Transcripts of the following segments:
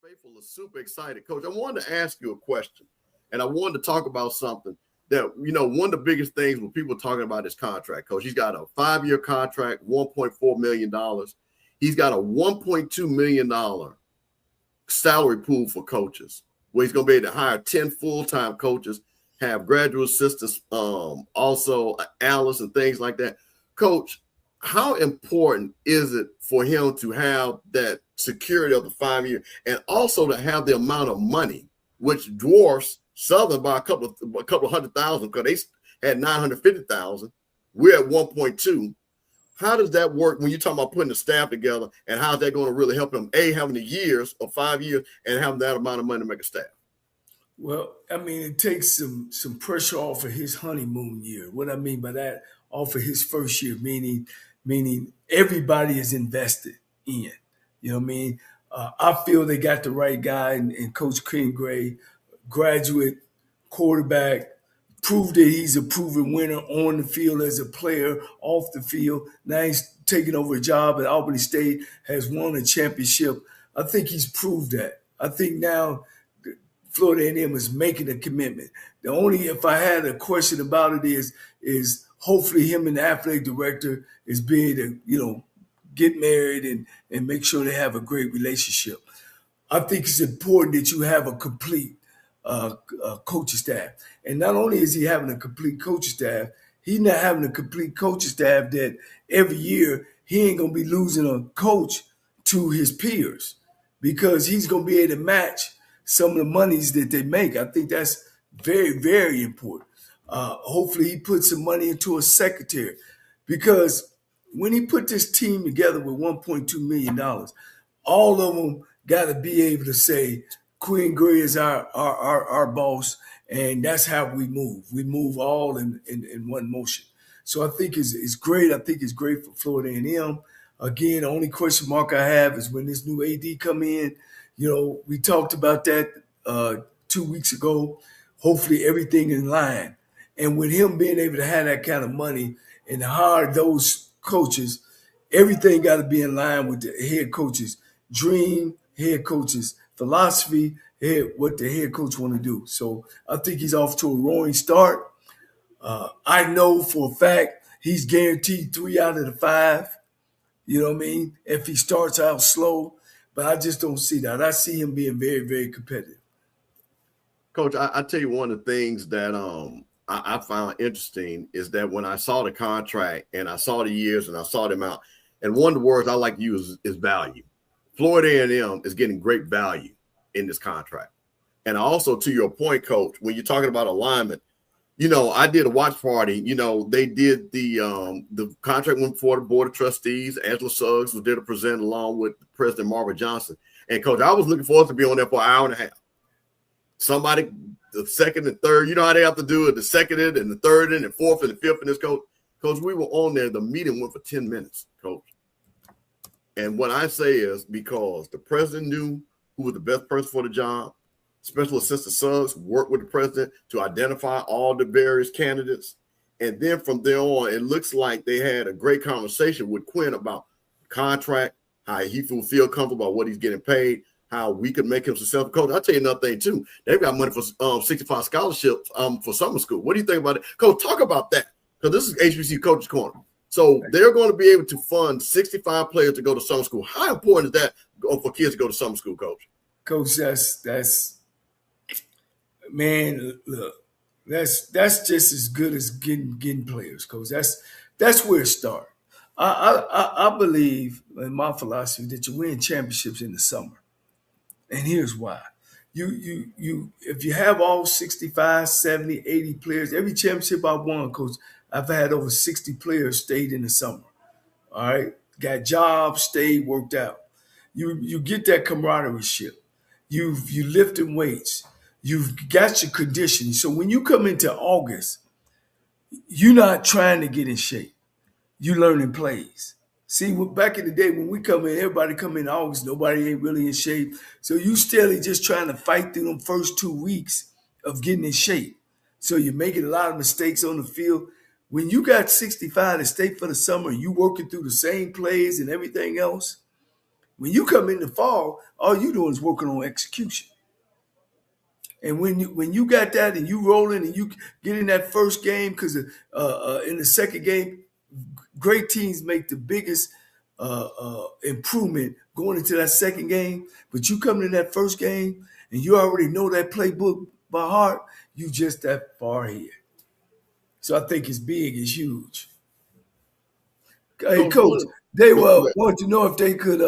Faithful is super excited. Coach, I wanted to ask you a question, and I wanted to talk about something that, one of the biggest things when people are talking about his contract, Coach, he's got a 5-year contract, $1.4 million. He's got a $1.2 million salary pool for coaches, where he's going to be able to hire 10 full-time coaches, have graduate assistants, also Alice and things like that. Coach, how important is it for him to have that security of the 5 year and also to have the amount of money, which dwarfs Southern by a couple of $100,000, because they had $950,000. We're at 1.2. How does that work when you're talking about putting the staff together, and how's that going to really help him, having the years of 5 years and having that amount of money to make a staff? Well, I mean, it takes some pressure off of his honeymoon year. What I mean by that, off of his first year, meaning everybody is invested in. You know what I mean? I feel they got the right guy in Coach Ken Gray, graduate quarterback, proved that he's a proven winner on the field as a player, off the field. Now he's taking over a job at Albany State, has won a championship. I think he's proved that. I think now Florida A&M is making a commitment. The only, if I had a question about it, is hopefully him and the athletic director is being to, get married and make sure they have a great relationship. I think it's important that you have a complete coaching staff. And not only is he having a complete coaching staff, he's not having a complete coaching staff that every year he ain't going to be losing a coach to his peers, because he's going to be able to match some of the monies that they make. I think that's very, very important. Hopefully he puts some money into a secretary, because when he put this team together with $1.2 million, all of them got to be able to say, Quinn Gray is our boss, and that's how we move. We move all in one motion. So I think it's great. I think it's great for Florida A&M. Again, the only question mark I have is when this new AD come in. We talked about that 2 weeks ago. Hopefully everything in line. And with him being able to have that kind of money and hire those coaches, everything got to be in line with the head coach's dream, head coach's philosophy, what the head coach want to do. So I think he's off to a roaring start. I know for a fact he's guaranteed 3 out of the 5. You know what I mean? If he starts out slow, but I just don't see that. I see him being very, very competitive. Coach, I tell you, one of the things that I found interesting is that when I saw the contract and I saw the years and I saw them out, and one of the words I like to use is value. Florida A&M is getting great value in this contract. And also, to your point, Coach, when you're talking about alignment, I did a watch party. They did the contract went before the board of trustees. Angela Suggs was there to present along with President Marvin Johnson. And Coach, I was looking forward to be on there for an hour and a half. Somebody, the second and third, you know how they have to do it, the second and the third and the fourth and the fifth and this, Coach. Coach, we were on there. The meeting went for 10 minutes, Coach. And what I say is because the president knew who was the best person for the job. Special Assistant Suggs worked with the president to identify all the various candidates. And then from there on, it looks like they had a great conversation with Quinn about contract, how he will feel comfortable about what he's getting paid, how we could make him successful. Coach, I'll tell you another thing, too. They've got money for 65 scholarships for summer school. What do you think about it? Coach, talk about that, because this is HBCU Coaches Corner. So they're going to be able to fund 65 players to go to summer school. How important is that for kids to go to summer school, Coach? Coach, that's man, look, that's just as good as getting players, Coach. That's where it starts. I believe in my philosophy that you win championships in the summer. And here's why. You if you have all 65, 70, 80 players, every championship I've won, Coach, I've had over 60 players stayed in the summer. All right. Got jobs, stayed, worked out. You get that camaraderie ship. You lifting weights. You've got your conditioning. So when you come into August, you're not trying to get in shape. You learning plays. See, back in the day when we come in, everybody come in August, nobody ain't really in shape. So you still just trying to fight through them first 2 weeks of getting in shape. So you're making a lot of mistakes on the field. When you got 65 to stay for the summer and you working through the same plays and everything else, When you come in the fall, all you doing is working on execution. And when you got that and you rolling and you get in that first game, because in the second game, great teams make the biggest improvement going into that second game. But you come in that first game and you already know that playbook by heart, you just that far ahead. So I think it's big, it's huge. Hey, Coach, they want to know if they could.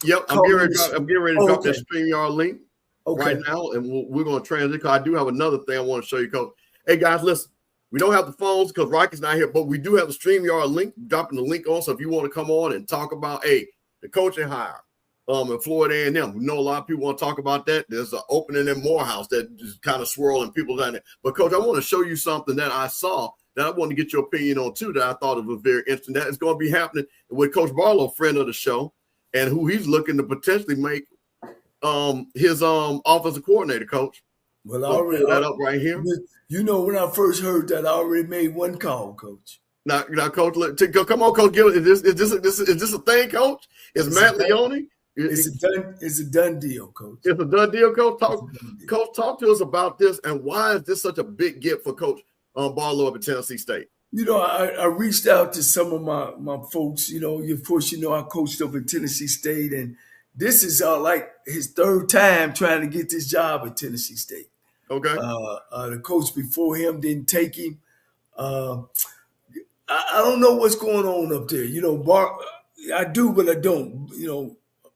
Yep, I'm getting ready to drop that StreamYard link right now, and we're going to transition, because I do have another thing I want to show you, Coach. Hey, guys, listen. We don't have the phones because Rocky's not here, but we do have the StreamYard link, dropping the link on. So if you want to come on and talk about, the coaching hire in Florida A&M, we know a lot of people want to talk about that. There's an opening in Morehouse that is kind of swirling people down there. But, Coach, I want to show you something that I saw that I want to get your opinion on, too, that I thought it was very interesting. That is going to be happening with Coach Barlow, friend of the show, and who he's looking to potentially make his offensive coordinator, Coach. Well, I already that up right here. You know, when I first heard that, I already made one call, Coach. Now, Coach, come on, Coach. Is this a thing, Coach? Is Matt Leone? It's a done deal, Coach. It's a done deal, Coach. Talk to us about this, and why is this such a big get for Coach Barlow up at Tennessee State? You know, I reached out to some of my folks. You know, of course, I coached up at Tennessee State, and this is like his third time trying to get this job at Tennessee State. Okay. The coach before him didn't take him. I don't know what's going on up there. You know, I do, but I don't. You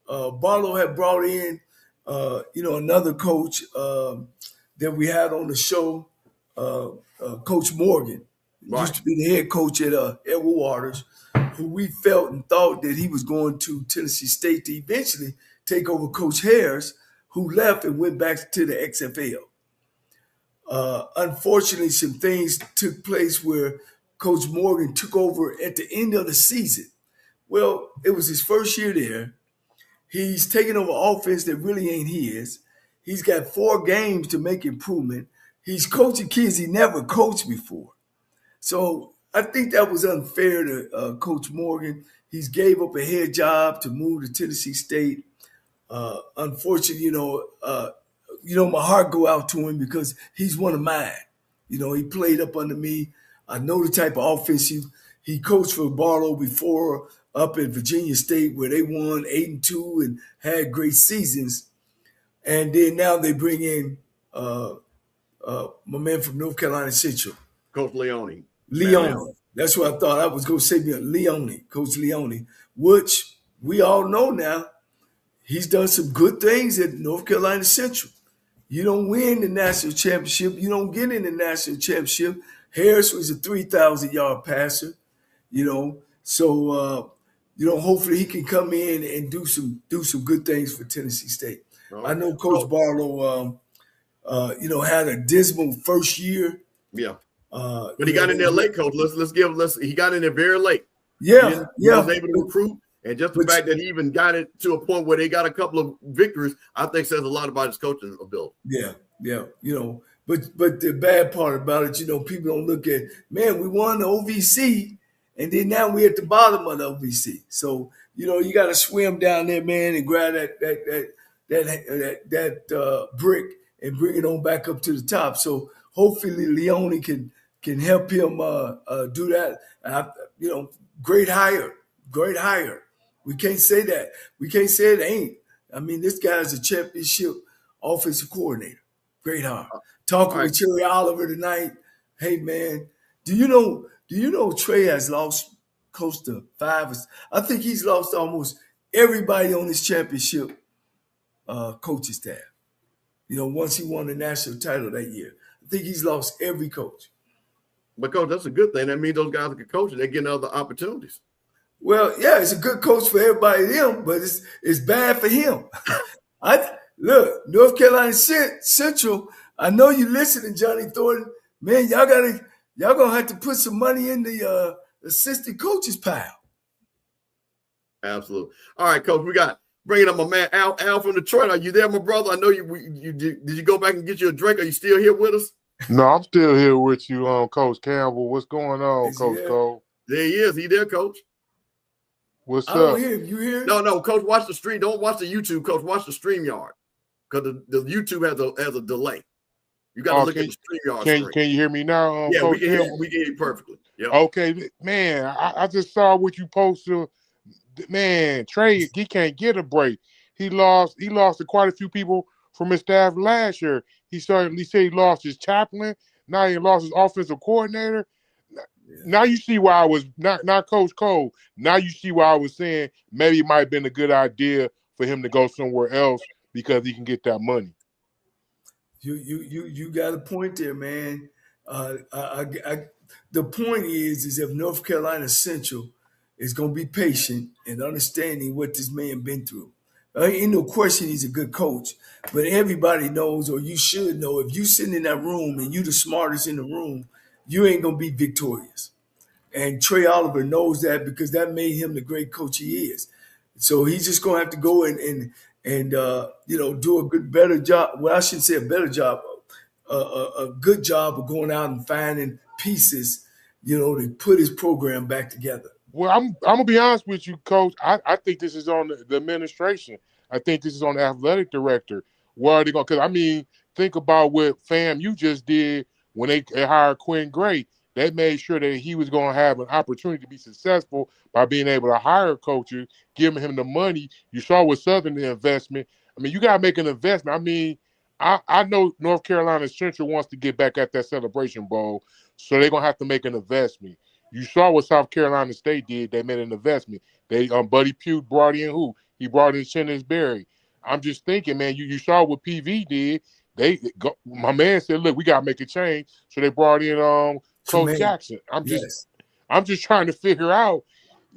know, Barlow had brought in, another coach that we had on the show, Coach Morgan. Right. Used to be the head coach at Edward Waters, who we felt and thought that he was going to Tennessee State to eventually take over Coach Harris, who left and went back to the XFL. Unfortunately, some things took place where Coach Morgan took over at the end of the season. Well, it was his first year there. He's taking over offense that really ain't his. He's got 4 games to make improvement. He's coaching kids he never coached before. So I think that was unfair to Coach Morgan. He's gave up a head job to move to Tennessee State. Unfortunately, my heart go out to him because he's one of mine. You know, he played up under me. I know the type of offense he coached for Barlow before up at Virginia State, where they won 8-2 and had great seasons. And then now they bring in my man from North Carolina Central, Coach Leone. That's what I thought. I was going to say Leone, Coach Leone, which we all know now. He's done some good things at North Carolina Central. You don't win the national championship. You don't get in the national championship. Harris was a 3,000-yard passer, So, hopefully he can come in and do some good things for Tennessee State. Oh. I know Coach Barlow, had a dismal first year. Yeah. But he got in there late, Coach. He got in there very late. Yeah. He was able to recruit. And just the fact that he even got it to a point where they got a couple of victories, I think says a lot about his coaching ability. Yeah. But the bad part about it, people don't look at, man, we won the OVC, and then now we're at the bottom of the OVC. So, you got to swim down there, man, and grab that brick and bring it on back up to the top. So hopefully Leone can help him do that. Great hire. We can't say that. We can't say it ain't. I mean, this guy's a championship offensive coordinator. Great hire. Talking with Cherry Oliver tonight. Hey, man, do you know Trey has lost close to 5? I think he's lost almost everybody on his championship coaching staff. Once he won the national title that year. I think he's lost every coach. But, Coach, that's a good thing. That means those guys that can coach, they're getting other opportunities. Well, yeah, it's a good coach for everybody them, but it's bad for him. Look, North Carolina Central, I know you listening, Johnny Thornton. Man, y'all gonna have to put some money in the assistant coaches pile. Absolutely. All right, Coach, we got bringing up my man Al from Detroit. Are you there, my brother? I know you did you go back and get you a drink? Are you still here with us? No, I'm still here with you, Coach Campbell. What's going on, Coach Cole? There he is. He there, Coach? What's I don't up? hear him. You hear him? No, Coach, watch the stream. Don't watch the YouTube, Coach. Watch the StreamYard because the YouTube has a delay. You got to look at the StreamYard screen. Can you hear me now? Yeah, Coach we can hear you perfectly. Yep. Okay, man, I just saw what you posted. Man, Trey, he can't get a break. He lost to quite a few people from his staff last year. He said he lost his chaplain. Now he lost his offensive coordinator. Now you see why I was not Coach Cole. Now you see why I was saying maybe it might have been a good idea for him to go somewhere else because he can get that money. You got a point there, man. The point is if North Carolina Central is going to be patient and understanding what this man been through. Ain't no question he's a good coach, but everybody knows, or you should know, if you sitting in that room and you the smartest in the room, you ain't going to be victorious. And Trey Oliver knows that because that made him the great coach he is. So he's just going to have to go and do a better job. Well, I shouldn't say a better job, a good job of going out and finding pieces, to put his program back together. Well, I'm gonna be honest with you, Coach. I think this is on the administration. I think this is on the athletic director. Where are they going? Because think about what FAMU just did when they hired Quinn Gray. They made sure that he was going to have an opportunity to be successful by being able to hire coaches, giving him the money. You saw with Southern the investment. You got to make an investment. I know North Carolina Central wants to get back at that Celebration Bowl, so they're going to have to make an investment. You saw what South Carolina State did. They made an investment. They Buddy Pugh brought in who? He brought in Shennis Berry. I'm just thinking, man, you saw what PV did. My man said, look, we got to make a change. So they brought in Coach Jackson. I'm just trying to figure out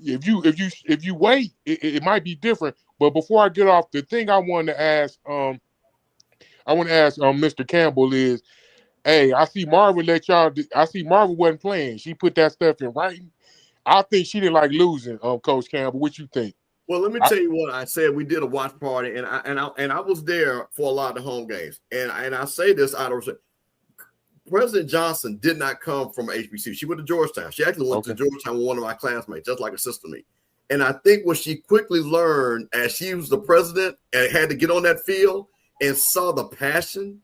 if you wait, it might be different. But before I get off, the thing I want to ask Mr. Campbell is, hey, I see Marvin wasn't playing. She put that stuff in writing. I think she didn't like losing, Coach Campbell. What you think? Well, let me tell you what I said. We did a watch party, and I was there for a lot of the home games. And I say this out of respect. President Johnson did not come from HBCU. She went to Georgetown. She actually went to Georgetown with one of my classmates, just like a sister to me. And I think what she quickly learned as she was the president and had to get on that field and saw the passion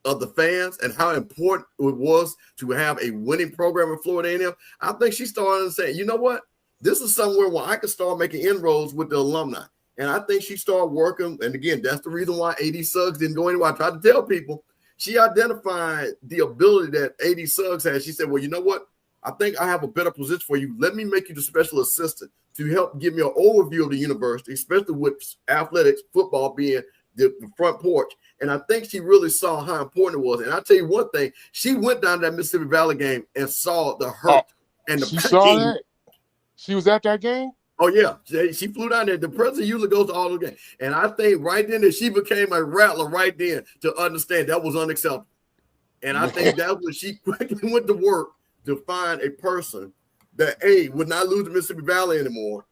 of the fans and how important it was to have a winning program in Florida A&M, I think she started to say, you know what? This is somewhere where I can start making inroads with the alumni. And I think she started working. And again, that's the reason why AD Suggs didn't go anywhere. I tried to tell people. She identified the ability that AD Suggs had. She said, well, you know what? I think I have a better position for you. Let me make you the special assistant to help give me an overview of the university, especially with athletics, football being the front porch. And I think she really saw how important it was. And I'll tell you one thing. She went down to that Mississippi Valley game and saw the hurt and the She saw that? She was at that game? Oh, yeah. She flew down there. The president usually goes to all the games. And I think right then that she became a rattler right then to understand that was unacceptable. And I think that was she quickly went to work to find a person that, A, would not lose to Mississippi Valley anymore,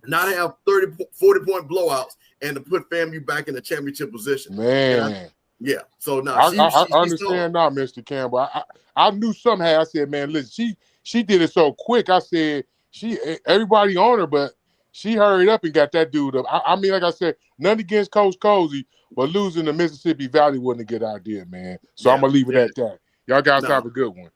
not have 40-point blowouts, and to put FAMU back in the championship position. Man. So now I understand now, Mr. Campbell. I knew somehow. I said, man, listen, she did it so quick. I said, everybody on her, but she hurried up and got that dude up. Like I said, nothing against Coach Cozy, but losing to Mississippi Valley wasn't a good idea, man. So I'm gonna leave it at that. Y'all guys have a good one.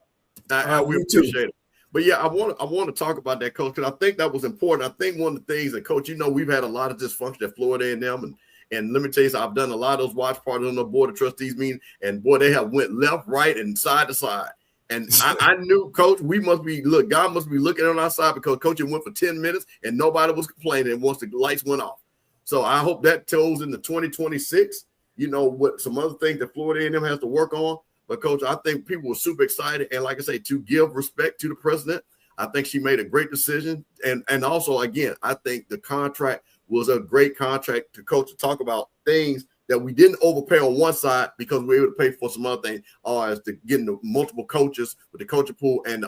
We appreciate it. But yeah, I want to talk about that, Coach, because I think that was important. I think one of the things that, Coach, we've had a lot of dysfunction at Florida A&M, and let me tell you, I've done a lot of those watch parties on the board of trustees meeting, and boy, they have went left, right, and side to side. And I knew, Coach, God must be looking on our side because Coach, it went for 10 minutes and nobody was complaining once the lights went off. So I hope that tells in the 2026, what some other things that Florida A&M has to work on. But, Coach, I think people were super excited. And like I say, to give respect to the president, I think she made a great decision. And also, again, I think the contract was a great contract to Coach to talk about things that we didn't overpay on one side because we were able to pay for some other things, as to getting the multiple coaches with the coaching pool and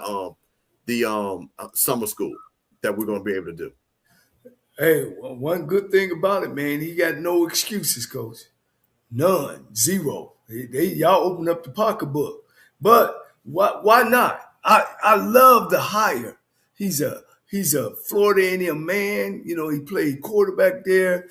the summer school that we're going to be able to do. Hey, one good thing about it, man, he got no excuses, Coach. None, zero. Y'all open up the pocketbook, but why not? I love the hire. He's a He's a Florida A&M man. You know, he played quarterback there.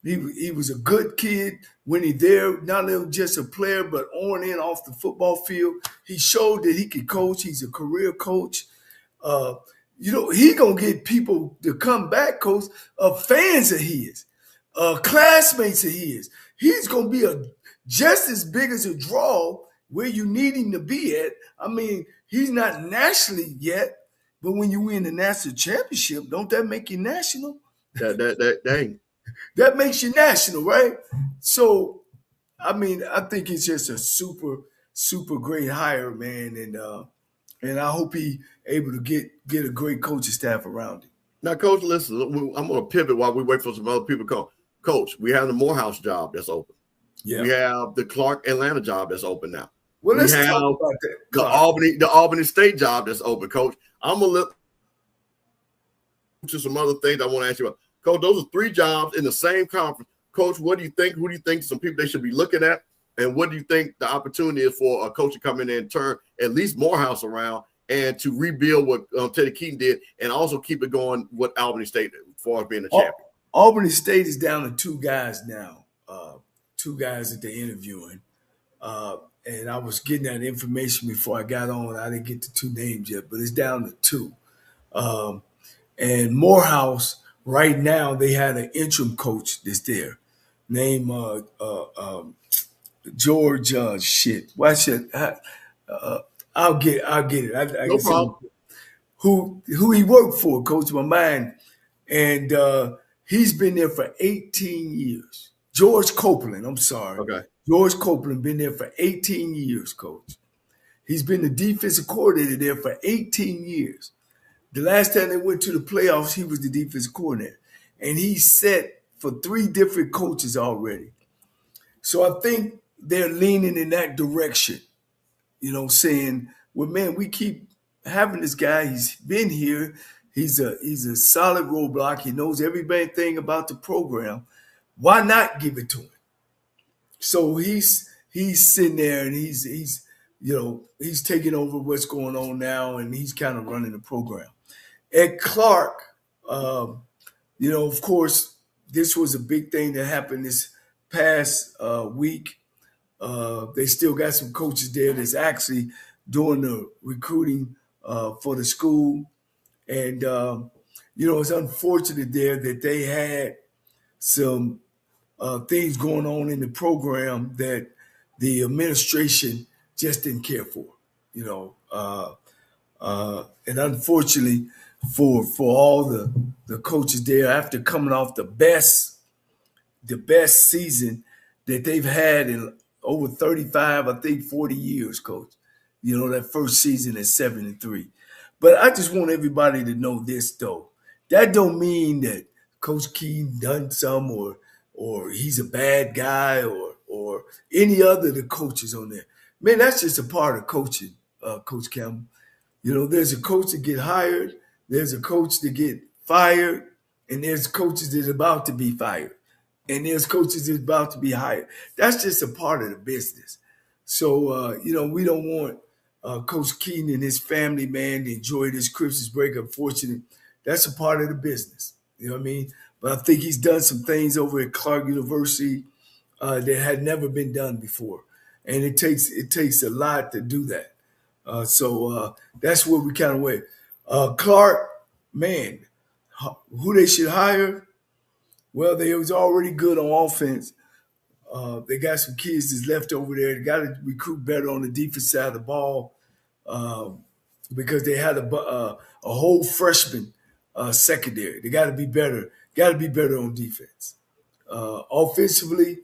He was a good kid when he there, not only just a player, but on and off the football field. He showed that he could coach. He's a career coach. You know, he gonna get people to come back, coach, fans of his, classmates of his. He's gonna be just as big as a draw where you need him to be at. I mean, he's not nationally yet, but when you win the national championship, don't that make you national? That makes you national, right? So, I mean, I think it's just a super, super great hire, man, and I hope he able to get a great coaching staff around him. Now, Coach, listen, I'm going to pivot while we wait for some other people to come. Coach, we have the Morehouse job that's open. Yeah. We have the Clark Atlanta job that's open now. Well, let's talk about that. The Albany State job that's open, Coach. I'm going to look to some other things I want to ask you about. Coach, those are 3 jobs in the same conference. Coach, what do you think? Who do you think some people they should be looking at? And what do you think the opportunity is for a coach to come in and turn at least Morehouse around and to rebuild what Teddy Keaton did and also keep it going with Albany State as far as being a champion? Albany State is down to 2 guys now, 2 guys that they're interviewing. And I was getting that information before I got on. I didn't get the 2 names yet, but it's down to 2. And Morehouse, right now, they had an interim coach that's there named George. Why should I'll get it. No problem. Who he worked for, Coach, my mind, and he's been there for 18 years. George Copeland, I'm sorry. Okay. George Copeland been there for 18 years, Coach. He's been the defensive coordinator there for 18 years. The last time they went to the playoffs, he was the defensive coordinator. And he's set for 3 different coaches already. So I think they're leaning in that direction, you know, saying, well, man, we keep having this guy. He's been here. He's a solid roadblock. He knows everything about the program. Why not give it to him? So he's sitting there and he's taking over what's going on now, and he's kind of running the program. At Clark, of course, this was a big thing that happened this past week. They still got some coaches there that's actually doing the recruiting for the school. And, it's unfortunate there that they had some things going on in the program that the administration just didn't care for, and unfortunately for all the coaches there, after coming off the best season that they've had in over 35, I think 40 years, Coach. That first season at 7-3. But I just want everybody to know this, though. That don't mean that Coach Keaton done some or he's a bad guy or any other of the coaches on there. Man, that's just a part of coaching, Coach Campbell. There's a coach that get hired, there's a coach that get fired, and there's coaches that's about to be fired, and there's coaches that's about to be hired. That's just a part of the business. So, we don't want Coach Keaton and his family, man, to enjoy this Christmas break. Unfortunately, that's a part of the business. You know what I mean? But I think he's done some things over at Clark University that had never been done before. And it takes a lot to do that. So that's where we kind of went. Clark, man, who they should hire? Well, they was already good on offense. They got some kids that's left over there. They got to recruit better on the defense side of the ball because they had a whole freshman secondary. They got to be better. Got to be better on defense. Offensively,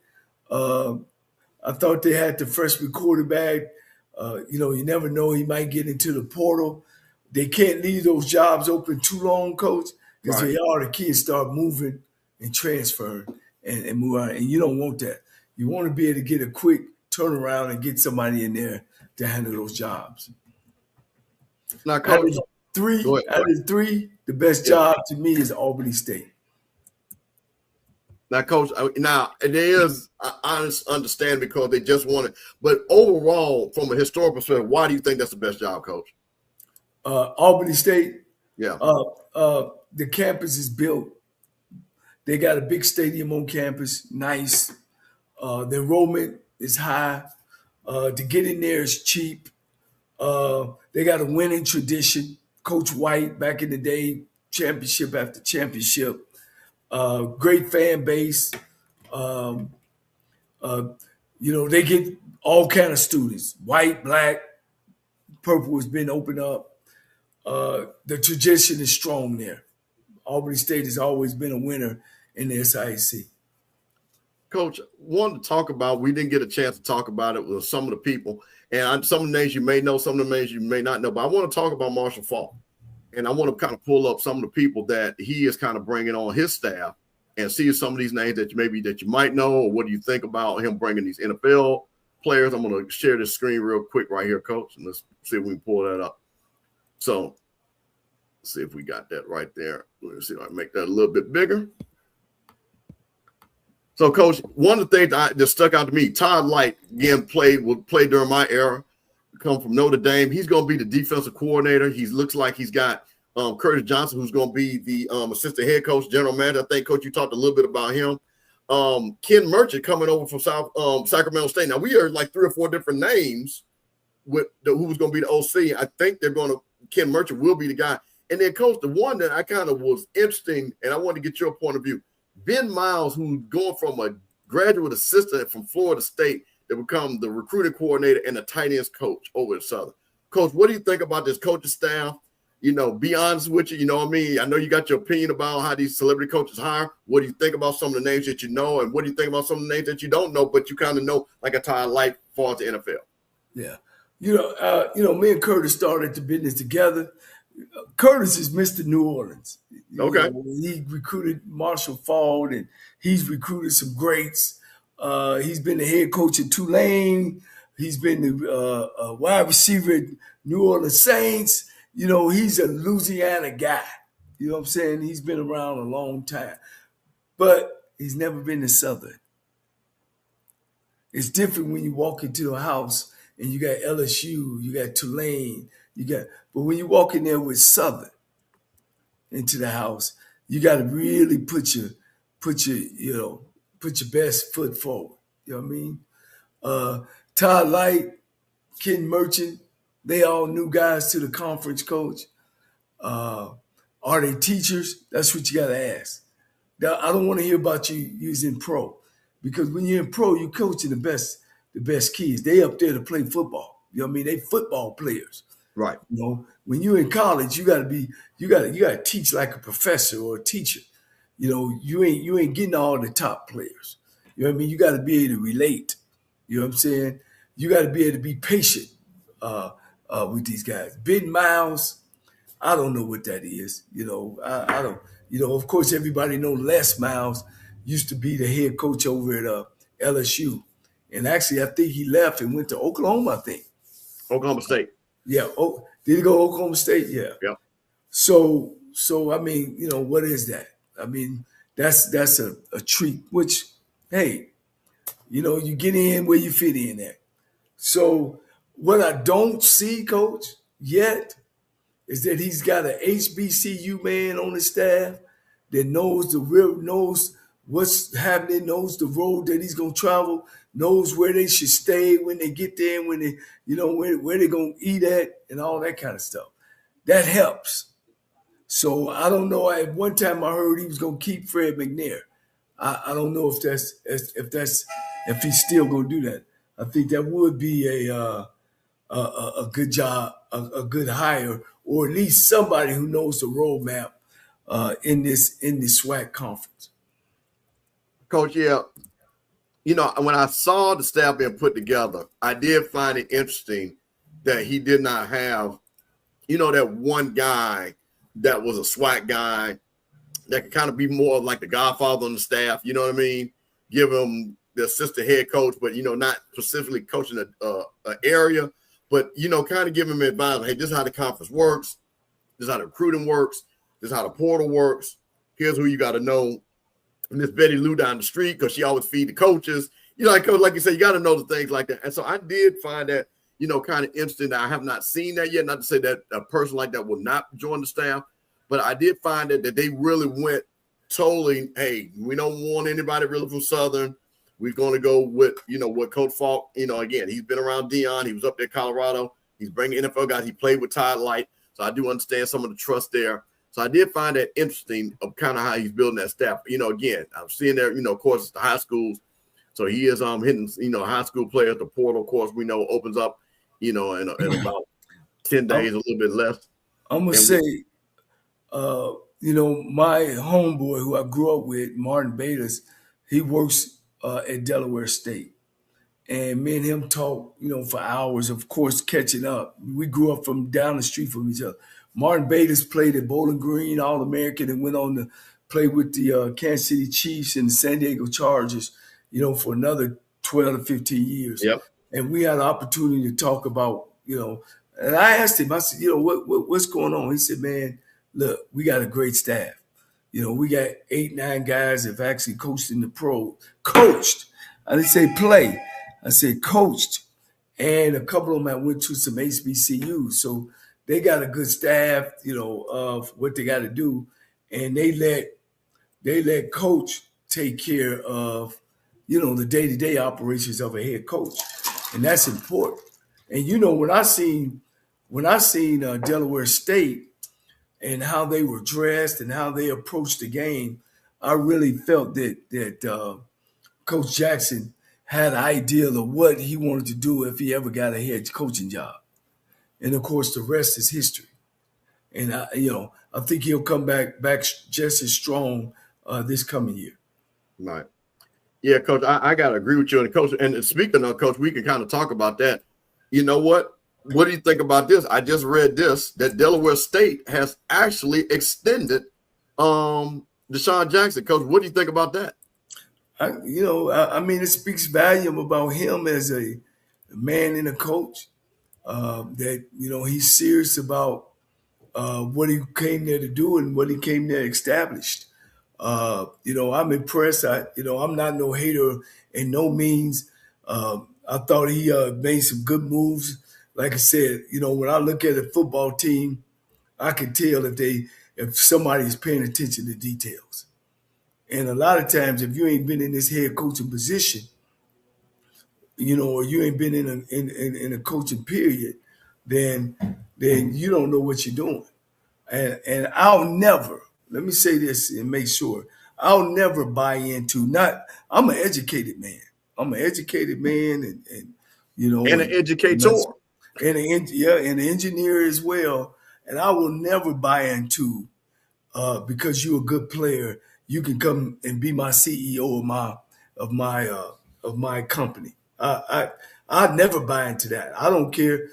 I thought they had the freshman quarterback. You never know. He might get into the portal. They can't leave those jobs open too long, Coach, because the kids start moving and transferring and move on. And you don't want that. You want to be able to get a quick turnaround and get somebody in there to handle those jobs. Now, Coach, out of three, the best job to me is Albany State. Now, Coach, it is, I understand because they just want it. But overall, from a historical perspective, why do you think that's the best job, Coach? Albany State, Yeah. The campus is built. They got a big stadium on campus, nice. The enrollment is high. To get in there is cheap. They got a winning tradition. Coach White, back in the day, championship after championship. Great fan base. Um, they get all kind of students. White, black, purple has been opened up. The tradition is strong there. Albany State has always been a winner in the SIAC. Coach, wanted to talk about, we didn't get a chance to talk about it with some of the people. And some of the names you may know, some of the names you may not know. But I want to talk about Marshall Faulk. And I want to kind of pull up some of the people that he is kind of bringing on his staff and see some of these names that you might know, or what do you think about him bringing these NFL players. I'm going to share this screen real quick right here, Coach, and let's see if we can pull that up. So let's see if we got that right there. Let's see if I can make that a little bit bigger. So, Coach, one of the things that stuck out to me, Todd Light, again, played during my era, come from Notre Dame. He's going to be the defensive coordinator. He looks like he's got Curtis Johnson, who's going to be the assistant head coach, general manager. I think, Coach, you talked a little bit about him. Ken Merchant coming over from Sacramento State. Now, we heard like 3 or 4 different names with who was going to be the OC. I think Ken Merchant will be the guy. And then, Coach, the one that I kind of was interesting, and I wanted to get your point of view, Ben Miles, who's going from a graduate assistant from Florida State to become the recruiting coordinator and the tight ends coach over at Southern. Coach, what do you think about this coaching staff? Be honest with you. You know what I mean? I know you got your opinion about how these celebrity coaches hire. What do you think about some of the names that you know? And what do you think about some of the names that you don't know, but you kind of know, like a Todd Light as far as the NFL? Yeah. Me and Curtis started the business together. Curtis is Mr. New Orleans. Okay. He recruited Marshall Faulk, and he's recruited some greats. He's been the head coach at Tulane. He's been the wide receiver at New Orleans Saints. He's a Louisiana guy. You know what I'm saying? He's been around a long time. But he's never been to Southern. It's different when you walk into a house and you got LSU, you got Tulane, but when you walk in there with Southern into the house, you got to really put your best foot forward. You know what I mean? Todd Light, Ken Merchant, they all new guys to the conference, Coach. Are they teachers? That's what you got to ask. Now, I don't want to hear about you using pro, because when you're in pro, you're coaching the best kids. They up there to play football. You know what I mean? They football players. Right. When you're in college, you gotta teach like a professor or a teacher. You ain't getting all the top players. You know what I mean? You got to be able to relate. You know what I'm saying? You got to be able to be patient with these guys. Ben Miles, I don't know what that is. I don't. Of course, everybody know Les Miles used to be the head coach over at LSU, and actually, I think he left and went to Oklahoma. I think Oklahoma State. Yeah. Oh, did he go to Oklahoma State? Yeah. Yeah. So I mean, what is that? I mean, that's a treat. Which, hey, you get in where you fit in at. So what I don't see, Coach, yet is that he's got an HBCU man on his staff that knows what's happening, knows the road that he's gonna travel, knows where they should stay when they get there, when they, where they're gonna eat at, and all that kind of stuff. That helps. So I don't know. At one time I heard he was gonna keep Fred McNair. I don't know if he's still gonna do that. I think that would be a good job, a good hire, or at least somebody who knows the roadmap in this SWAC conference. Coach, yeah. When I saw the staff being put together, I did find it interesting that he did not have, that one guy that was a SWAC guy that could kind of be more like the godfather on the staff, you know what I mean? Give him the assistant head coach, but, not specifically coaching an area, but, kind of give him advice. Hey, this is how the conference works. This is how the recruiting works. This is how the portal works. Here's who you got to know. And this Betty Lou down the street, because she always feed the coaches. Like you said, you got to know the things like that. And so I did find that, kind of interesting. That I have not seen that yet. Not to say that a person like that will not join the staff, But I did find that they really went totally, hey, we don't want anybody really from Southern. We're going to go with, what Coach Falk, again, he's been around Dion. He was up there in Colorado. He's bringing NFL guys. He played with Todd Light. So I do understand some of the trust there. So I did find that interesting of kind of how he's building that staff. Again, I'm seeing there, of course, it's the high schools. So he is hitting, high school players. The portal, of course, we know opens up, in about 10 days, a little bit less. I'm going to say, my homeboy who I grew up with, Martin Bates, he works at Delaware State. And me and him talk, for hours, of course, catching up. We grew up from down the street from each other. Martin Bates played at Bowling Green, All-American, and went on to play with the Kansas City Chiefs and the San Diego Chargers, for another 12 to 15 years. Yep. And we had an opportunity to talk about, and I asked him, I said, what's going on? He said, man, look, we got a great staff. We got 8, 9 guys that have actually coached in the pro. Coached. I didn't say play. I said coached. And a couple of them I went to some HBCUs. So they got a good staff, of what they got to do. And they let coach take care of, the day-to-day operations of a head coach. And that's important. And, when I seen Delaware State, and how they were dressed and how they approached the game, I really felt that Coach Jackson had an idea of what he wanted to do if he ever got a head coaching job. And of course, the rest is history. And I think he'll come back just as strong this coming year. Right. Yeah, Coach, I got to agree with you. And Coach, and speaking of Coach, we can kind of talk about that. You know what? What do you think about this? I just read this, that Delaware State has actually extended Deshaun Jackson. Coach, what do you think about that? It speaks volume about him as a man and a coach, that, he's serious about what he came there to do and what he came there established. I'm impressed. I'm not no hater in no means. I thought he made some good moves. Like I said, when I look at a football team, I can tell if somebody is paying attention to details. And a lot of times, if you ain't been in this head coaching position, or you ain't been in a coaching period, then you don't know what you're doing. And I'll never, let me say this and make sure, I'll never buy into, I'm an educated man. I'm an educated man and an educator. And an engineer as well. And I will never buy into because you're a good player, you can come and be my CEO of my company. I'd never buy into that. I don't care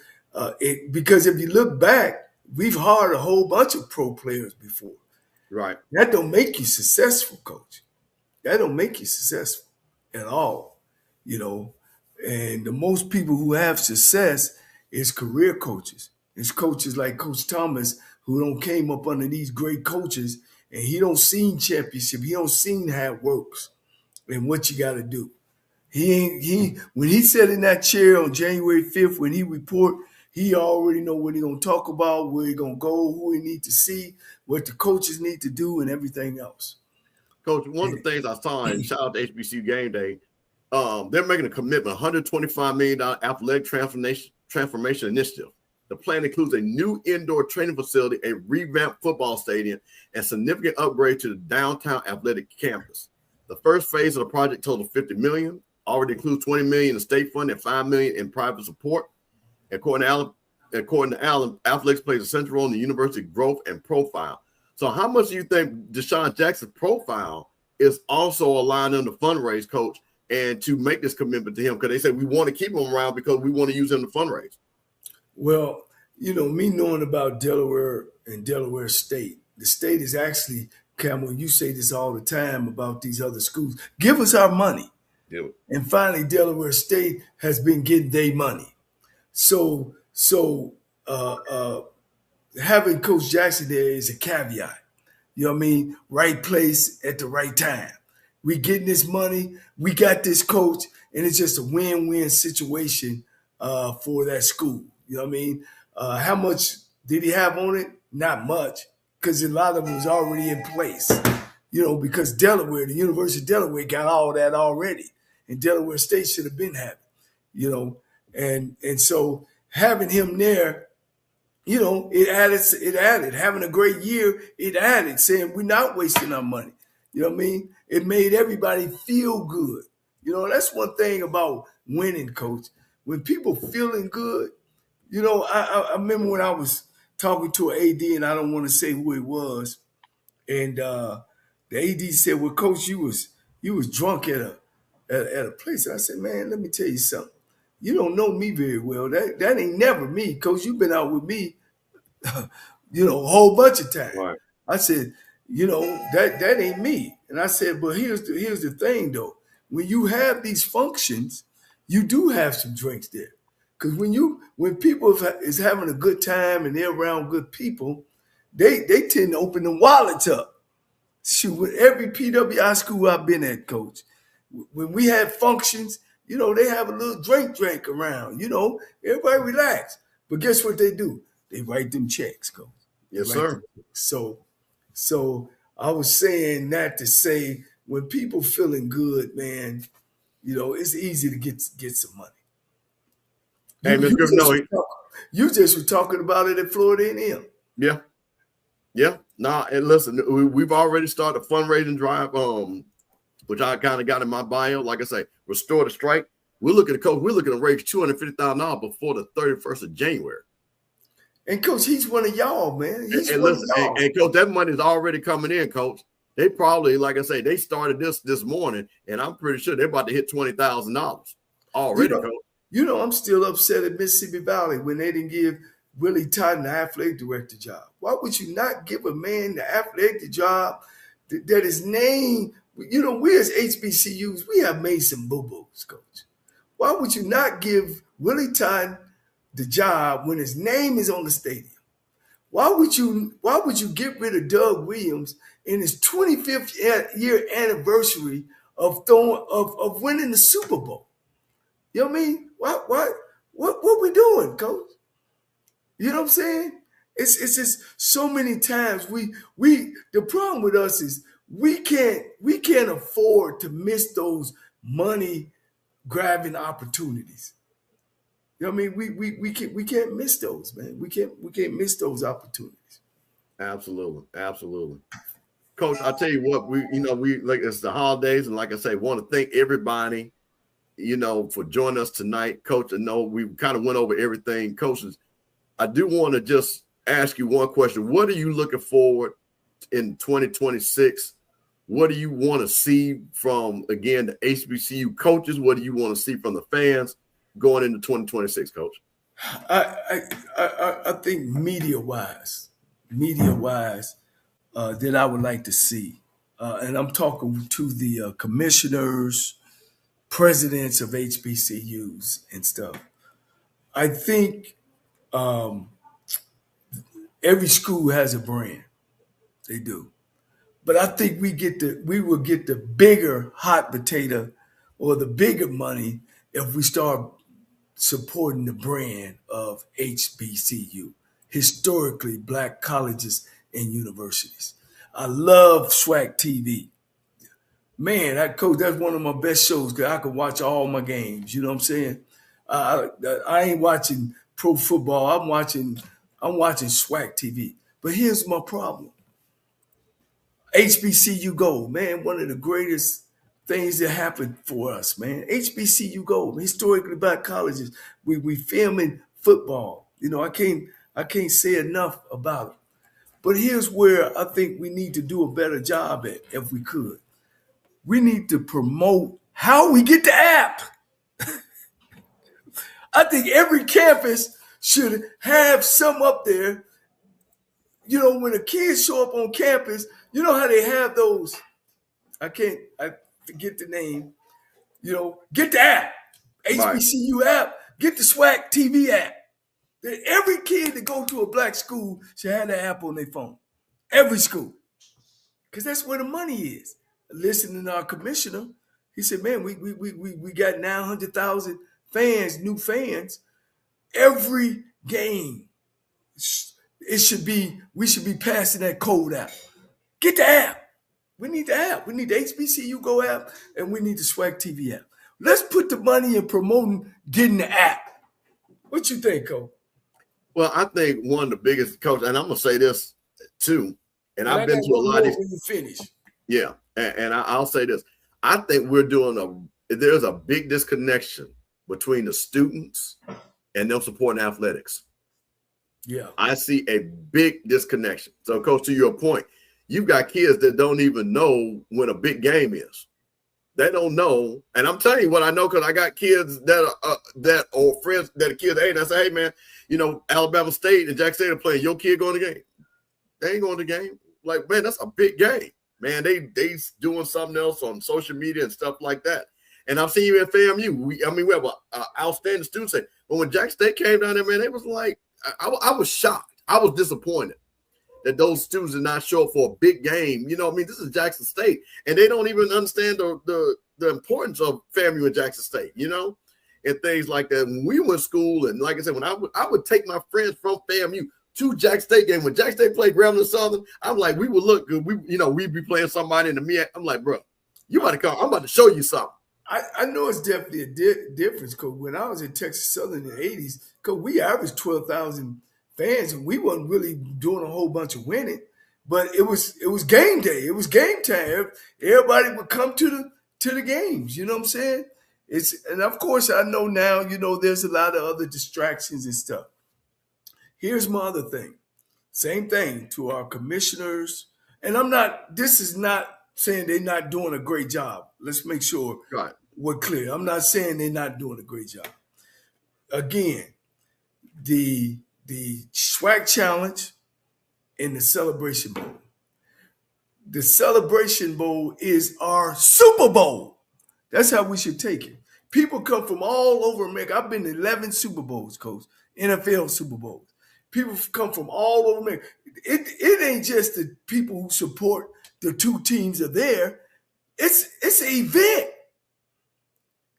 because if you look back, we've hired a whole bunch of pro players before. Right. That don't make you successful, Coach. That don't make you successful at all. And the most people who have success is career coaches. It's coaches like Coach Thomas who don't came up under these great coaches, and he don't seen championship. He don't seen how it works and what you got to do. When he sat in that chair on January 5th, when he report, he already know what he gonna talk about, where he gonna go, who he need to see, what the coaches need to do, and everything else. Coach, one of the things I saw, and shout out to HBCU Game Day, they're making a commitment, $125 million athletic transformation initiative. The plan includes a new indoor training facility, a revamped football stadium, and significant upgrade to the downtown athletic campus. The first phase of the project totals $50 million, already includes $20 million in state funding and $5 million in private support. According to Allen, athletics plays a central role in the university's growth and profile. So how much do you think Deshaun Jackson's profile is also allowing them to fundraise, Coach, and to make this commitment to him? Because they say we want to keep him around because we want to use him to fundraise. Well, me knowing about Delaware and Delaware State, the state is actually, Campbell, you say this all the time about these other schools, give us our money. Yeah. And finally, Delaware State has been getting their money. So having Coach Jackson there is a caveat. You know what I mean? Right place at the right time. We getting this money, we got this coach, and it's just a win-win situation for that school. You know what I mean? How much did he have on it? Not much, because a lot of them was already in place. Because Delaware, the University of Delaware got all that already. And Delaware State should have been having, and so having him there, it added. Having a great year, it added, saying we're not wasting our money. You know what I mean? It made everybody feel good. That's one thing about winning, Coach. When people feeling good, I remember when I was talking to an AD, and I don't want to say who it was, and the AD said, "Well, Coach, you was drunk at a place." And I said, "Man, let me tell you something. You don't know me very well. That ain't never me, Coach. You've been out with me, a whole bunch of times." Right. I said, that ain't me. And I said, but here's the thing though. When you have these functions, you do have some drinks there. Because when people is having a good time and they're around good people, they tend to open the wallets up. Shoot, with every PWI school I've been at, Coach, when we had functions, they have a little drink around. Everybody relax. But guess what they do? They write them checks, Coach. Yes, sir. So I was saying that to say when people feeling good, man, it's easy to get some money. Hey, You just were talking about it at Florida A&M. Yeah. Yeah. Nah, and listen, we've already started a fundraising drive, which I kind of got in my bio. Like I say, restore the strike. We're looking to raise $250,000 before the 31st of January. And Coach, he's one of y'all, man. And Coach, that money is already coming in, Coach. They probably, like I say, they started this morning, and I'm pretty sure they're about to hit $20,000 already, Coach. I'm still upset at Mississippi Valley when they didn't give Willie Totten the athletic director job. Why would you not give a man the athletic job that his name, we as HBCUs, we have made some boo-boos, Coach. Why would you not give Willie Totten the job when his name is on the stadium? Why would you get rid of Doug Williams in his 25th year anniversary of winning the Super Bowl? You know what I mean? What we doing, Coach? You know what I'm saying? It's just so many times the problem with us is we can't afford to miss those money grabbing opportunities. You know what I mean? We can't miss those, man. We can't miss those opportunities. Absolutely. Coach, I tell you what, we like it's the holidays, and like I say, want to thank everybody, for joining us tonight. Coach, I know we kind of went over everything. Coaches, I do want to just ask you one question. What are you looking forward in 2026? What do you want to see from, again, the HBCU coaches? What do you want to see from the fans going into 2026, Coach? I think media-wise, that I would like to see, and I'm talking to the commissioners, presidents of HBCUs and stuff. I think every school has a brand. They do. But I think we will get the bigger hot potato or the bigger money if we start supporting the brand of HBCU, historically Black colleges and universities. I love SWAC TV. Man, Coach, that's one of my best shows because I can watch all my games. You know what I'm saying? I ain't watching pro football. I'm watching SWAC TV. But here's my problem. HBCU Gold, man, one of the greatest things that happened for us, man. HBCU Gold, historically Black colleges. We filming football. I can't say enough about it. But here's where I think we need to do a better job at, if we could. We need to promote how we get the app. I think every campus should have some up there. When the kids show up on campus, you know how they have those. I forget the name. Get the app, HBCU app, get the SWAC TV app. Every kid that go to a Black school should have the app on their phone. Every school. Because that's where the money is. Listening to our commissioner, he said, man, we got 900,000 fans, new fans, every game. we should be passing that code out. Get the app. We need the app. We need the HBCU Go app, and we need the Swag TV app. Let's put the money in promoting getting the app. What you think, Coach? Well, I think one of the biggest, Coach, and I'm gonna say this too, and I've been to a lot of these. When you finish. Yeah, and I'll say this. I think there's a big disconnection between the students and them supporting athletics. Yeah. I see a big disconnection. So, Coach, to your point, you've got kids that don't even know when a big game is. They don't know. And I'm telling you what I know, because I got kids that are friends that are kids. Hey, and I say, hey, man, Alabama State and Jackson State are playing. Your kid going to the game. They ain't going to the game. Like, man, that's a big game. Man, they doing something else on social media and stuff like that. And I've seen you at FAMU. We have an outstanding student say. But when Jackson State came down there, man, it was like, I was shocked. I was disappointed that those students did not show up for a big game. This is Jackson State, and they don't even understand the importance of FAMU and Jackson State, and things like that. When we went to school, and like I said, when I would take my friends from FAMU to Jackson State game. When Jackson State played Grambling Southern, I'm like, we would look good. We'd be playing somebody in the MEAC. I'm like, bro, you about to come. I'm about to show you something. I know it's definitely a difference, because when I was in Texas Southern in the 80s, because we averaged 12,000 fans, and we wasn't really doing a whole bunch of winning, but it was game day. It was game time. Everybody would come to the games. You know what I'm saying? And of course I know now, there's a lot of other distractions and stuff. Here's my other thing. Same thing to our commissioners. And this is not saying they're not doing a great job. Let's make sure we're clear. I'm not saying they're not doing a great job. Again, the SWAC Challenge and the Celebration Bowl. The Celebration Bowl is our Super Bowl. That's how we should take it. People come from all over America. I've been to 11 Super Bowls, Coach, NFL Super Bowls. People come from all over America. It ain't just the people who support the two teams are there. It's an event.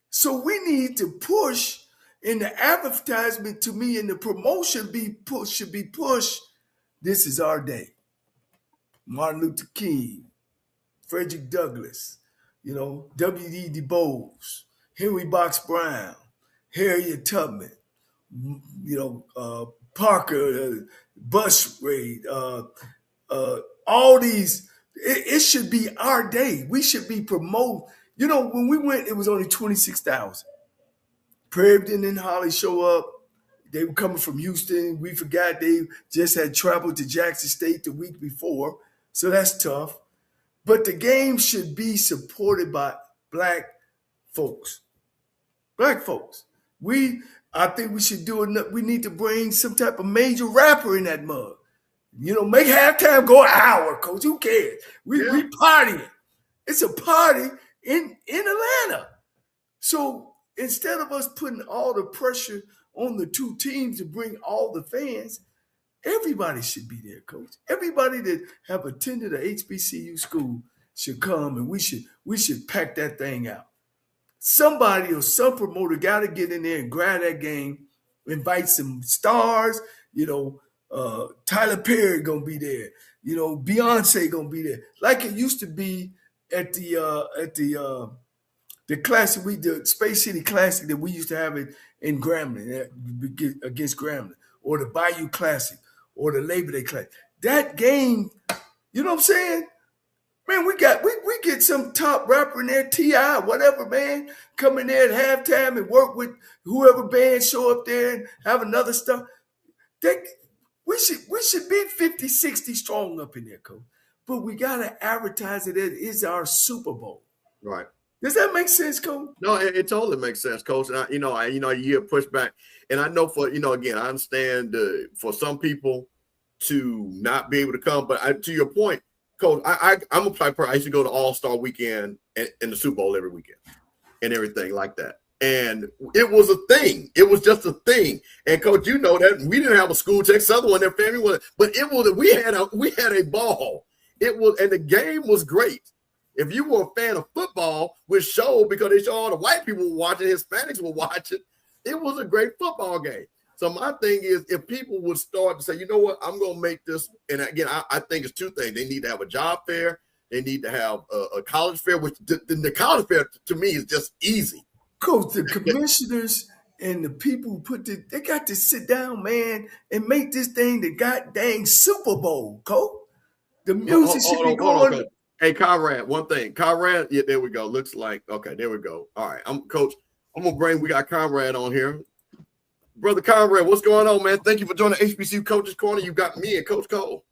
So we need to push, in the advertisement, to me, and the promotion should be pushed. This is our day. Martin Luther King, Frederick Douglass, W.E. Du Bois, Henry Box Brown, Harriet Tubman, Parker, Bus Raid, all these. It should be our day. We should be promoting. When we went, it was only 26,000. Prairieton and Holly show up. They were coming from Houston. We forgot they just had traveled to Jackson State the week before. So that's tough. But the game should be supported by Black folks. Black folks. I think we should do it. We need to bring some type of major rapper in that mug. Make halftime go an hour, Coach. Who cares? We partying. It's a party in Atlanta. So instead of us putting all the pressure on the two teams to bring all the fans, everybody should be there, Coach. Everybody that have attended a HBCU school should come, and we should pack that thing out. Somebody or some promoter got to get in there and grab that game, invite some stars. Tyler Perry gonna be there. Beyonce gonna be there, like it used to be at the classic, the Space City Classic that we used to have in Grambling against Grambling, or the Bayou Classic, or the Labor Day Classic. That game, you know what I'm saying? Man, we get some top rapper in there, T.I., whatever, man, come in there at halftime and work with whoever band show up there and have another stuff. We should be 50, 60 strong up in there, Coach. But we got to advertise it as our Super Bowl. Right. Does that make sense, Coach? No, it totally makes sense, Coach. And you hear pushback, and I know again, I understand for some people to not be able to come, but to your point, Coach, I'm a type person. I used to go to All-Star Weekend and the Super Bowl every weekend and everything like that. And it was a thing. It was just a thing. And Coach, that we didn't have a school Texas Southern one. Their family was, but it was. We had a ball. It was, and the game was great. If you were a fan of football, which showed because they showed all the white people were watching, Hispanics were watching. It was a great football game. So my thing is, if people would start to say, you know what, I'm going to make this, and again, I think it's two things. They need to have a job fair. They need to have a college fair, which the college fair to me is just easy. Coach, the commissioners and the people who they got to sit down, man, and make this thing the goddamn Super Bowl, Coach. The music should be going. Hey, Conrad, one thing. Conrad, yeah, there we go. Looks like, okay, there we go. All right, Coach, we got Conrad on here. Brother Conrad, what's going on, man? Thank you for joining HBCU Coaches Corner. You got me and Coach Cole.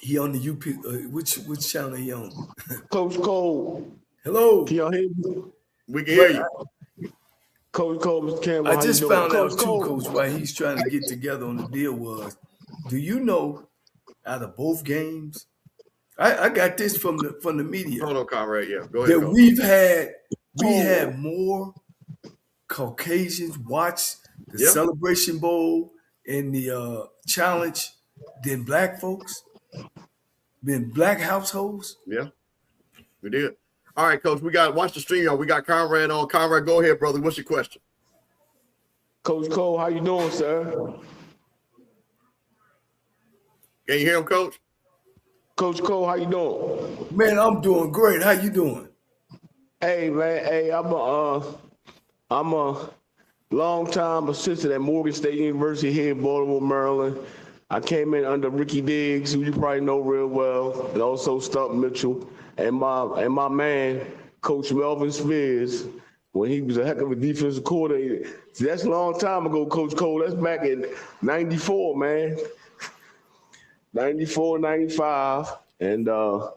He on the UP. Which channel he on? Coach Cole. Hello. Can y'all hear me? We can hear you. Coach Cole, Mr. Campbell. I just found out too, Coach, why he's trying to get together on the deal was. Do you know, out of both games, I got this from the media. Hold on, Conrad. Yeah, go ahead. That we had more Caucasians watch the Celebration Bowl and the challenge than black folks, than black households. Yeah, we did. All right, Coach, watch the stream, y'all. We got Conrad on. Conrad, go ahead, brother. What's your question? Coach Cole, how you doing, sir? Can you hear him, Coach? Coach Cole, how you doing? Man, I'm doing great. How you doing? Hey, man. Hey, I'm a long-time assistant at Morgan State University here in Baltimore, Maryland. I came in under Ricky Diggs, who you probably know real well, and also Stump Mitchell, and my man, Coach Melvin Spears, when he was a heck of a defensive coordinator. See, that's a long time ago, Coach Cole. That's back in 94, man. 94, 95. And the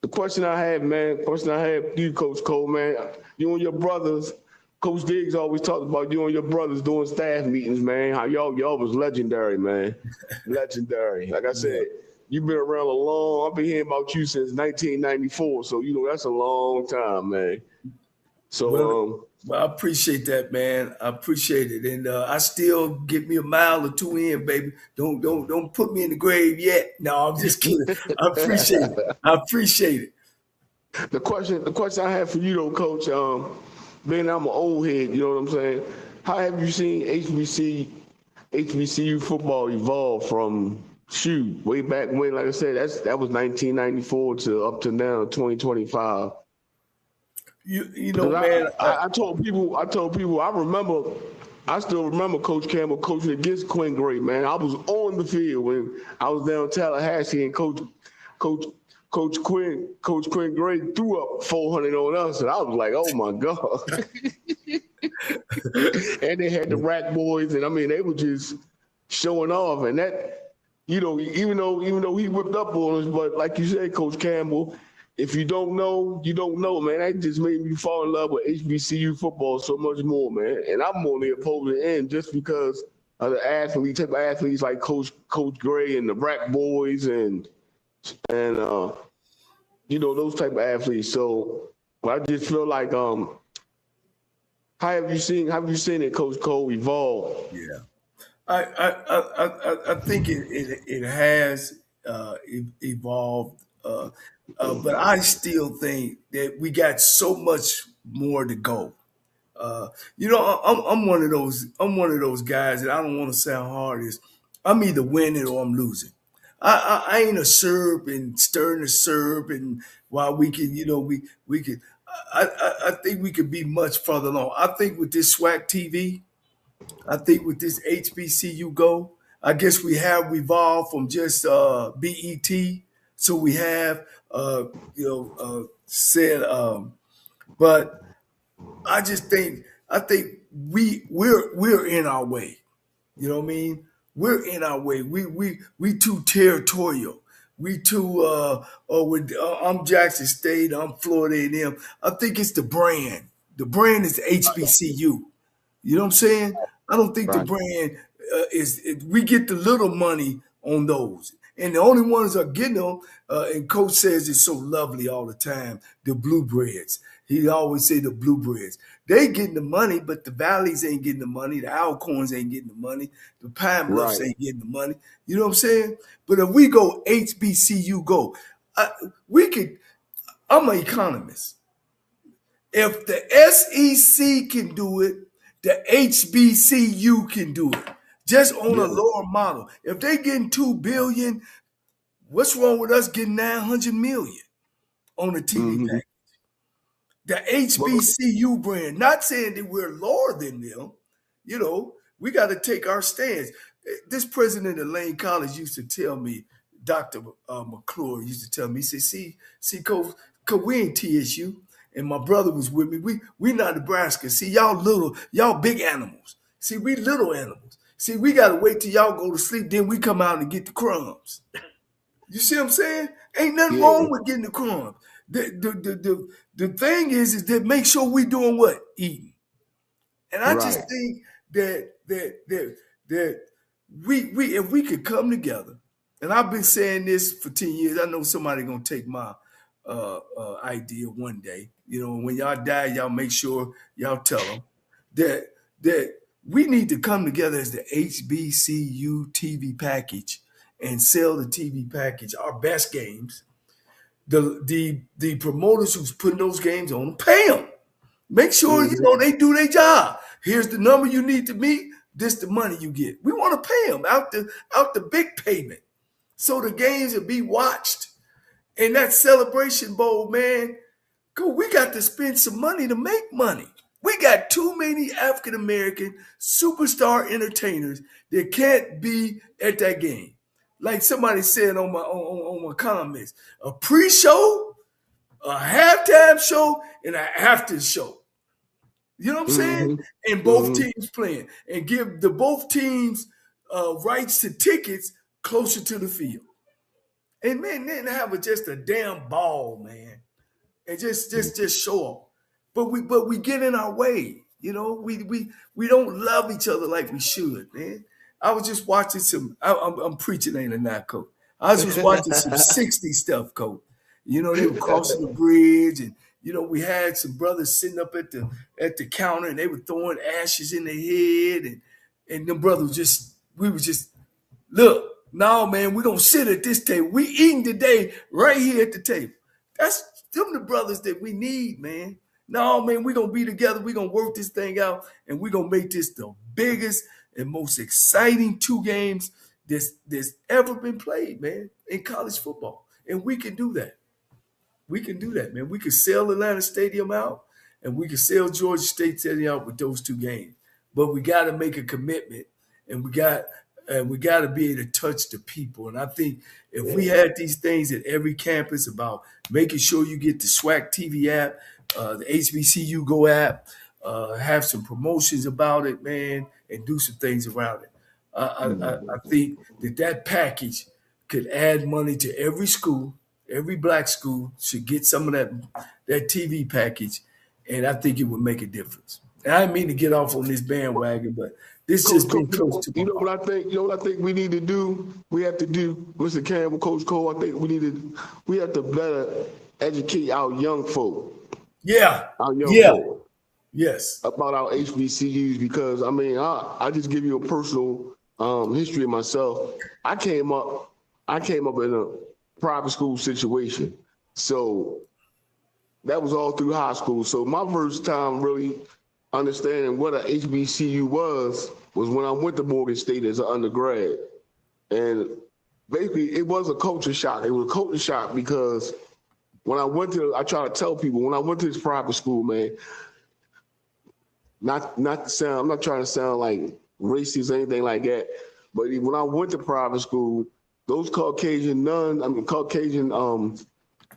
question I have for you, Coach Cole, man, you and your brothers, Coach Diggs always talked about you and your brothers doing staff meetings, man. How y'all was legendary, man. Legendary. Like I said, you've been around I've been hearing about you since 1994. So, that's a long time, man. So, well, I appreciate that, man. I appreciate it. And I still get me a mile or two in, baby. Don't put me in the grave yet. No, I'm just kidding. I appreciate it. The question I have for you though, Coach, being I'm an old head, you know what I'm saying? How have you seen HBCU football evolve from way back when, like I said, that was 1994 to up to now, 2025. You know, man. I told people, I still remember Coach Campbell coaching against Quinn Gray, man. I was on the field when I was down in Tallahassee, and Coach Quinn Gray threw up 400 on us, and I was like, oh my God. And they had the Rack Boys, and I mean, they were just showing off, and that, even though he whipped up on us, but like you said, Coach Campbell, if you don't know, you don't know, man. That just made me fall in love with HBCU football so much more, man. And I'm on the opposing end just because of the type of athletes like Coach Gray and the Rack Boys and those type of athletes. So I just feel like how have you seen it, Coach Cole, evolve? Yeah. I think it has evolved. But I still think that we got so much more to go. I'm one of those guys that I don't want to sound hard as I'm either winning or I'm losing. I ain't a Serb and stirring a Serb, and while we can, we could. I think we could be much further along. I think with this SWAC TV, I think with this HBCU Go, I guess we have evolved from just BET. So we have, but I think we're in our way. You know what I mean? We're in our way. We too territorial. We too. I'm Jackson State. I'm Florida A&M. I think it's the brand. The brand is HBCU. You know what I'm saying? I don't think the brand we get the little money on those. And the only ones that are getting them, and Coach says it's so lovely all the time, the Bluebreds. He always say the Bluebreds. They getting the money, but the Valleys ain't getting the money. The Alcorns ain't getting the money. The Pine Bluffs ain't getting the money. You know what I'm saying? But if we go HBCU Go, I'm an economist. If the SEC can do it The HBCU can do it, just on a Yeah. lower model. If they getting $2 billion, what's wrong with us getting $900 million on the TV Mm-hmm. package? The HBCU brand, not saying that we're lower than them. You know, we got to take our stance. This president of Lane College used to tell me, Dr. McClure used to tell me, he said, see, Coach, we ain't TSU. And my brother was with me. We not Nebraska. See, y'all big animals. See, we little animals. See, we got to wait till y'all go to sleep, then we come out and get the crumbs. You see what I'm saying? Ain't nothing wrong with getting the crumbs. The thing is that make sure we doing what? Eating. And I just think that we if we could come together, and I've been saying this for 10 years. I know somebody gonna take my idea one day. You know, when y'all die, y'all make sure y'all tell them that we need to come together as the HBCU TV package and sell the TV package, our best games. The promoters who's putting those games on, pay them. Make sure they do their job. Here's the number you need to meet. This the money you get. We want to pay them out the big payment, so the games will be watched. And that Celebration Bowl, man, we got to spend some money to make money. We got too many African American superstar entertainers that can't be at that game. Like somebody said on my comments, a pre-show, a halftime show, and an after show. You know what I'm saying? And both teams playing, and give both teams rights to tickets closer to the field. And man, then have just a damn ball, man, and just show off. But we get in our way. You know, we don't love each other like we should, man. I was just watching some. I'm preaching, ain't I not, Coach? I was just watching some 60 stuff, Coach. You know, they were crossing the bridge, and you know, we had some brothers sitting up at the counter, and they were throwing ashes in their head, and them brothers we were just look. No, man, we don't sit at this table. We eating today right here at the table. That's them the brothers that we need, man. No, man, we're going to be together. We're going to work this thing out, and we're going to make this the biggest and most exciting 2 games that's ever been played, man, in college football. And we can do that. We can do that, man. We can sell Atlanta Stadium out, and we can sell Georgia State Stadium out with those 2 games. But we got to make a commitment, and we got to be able to touch the people. And I think if we had these things at every campus about making sure you get the SWAC TV app, the HBCU Go app, have some promotions about it, man, and do some things around it. I think that package could add money to every school. Every black school should get some of that TV package, and I think it would make a difference. And I didn't mean to get off on this bandwagon, but this just been close to you know what I think. You know what I think we need to do. We have to do, Mr. Campbell, Coach Cole. I think we have to better educate our young folk. Yeah. Our young folk. Yes. About our HBCUs, because I mean, I just give you a personal history of myself. I came up in a private school situation, so that was all through high school. So my first time really understanding what an HBCU was when I went to Morgan State as an undergrad. And basically it was a culture shock. It was a culture shock because I try to tell people, when I went to this private school, man, I'm not trying to sound like racist or anything like that, but when I went to private school, those Caucasian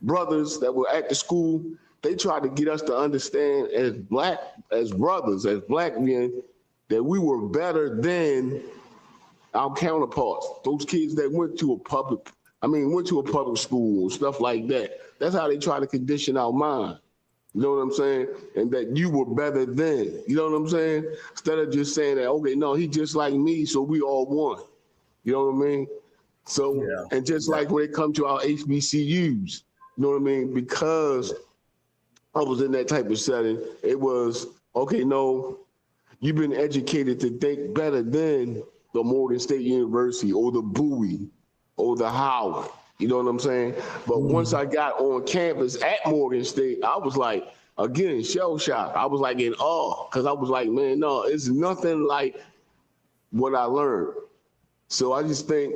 brothers that were at the school, they tried to get us to understand as brothers, as black men, that we were better than our counterparts. Those kids that went to a public school, stuff like that. That's how they try to condition our mind. You know what I'm saying? And that you were better than. You know what I'm saying? Instead of just saying that, okay, no, he just like me, so we all one. You know what I mean? So, and just like when it comes to our HBCUs, you know what I mean? Because I was in that type of setting, it was, okay, no, you've been educated to think better than the Morgan State University or the Bowie or the Howard. You know what I'm saying? But once I got on campus at Morgan State, I was like, again, shell shock. I was like in awe because I was like, man, no, it's nothing like what I learned. So I just think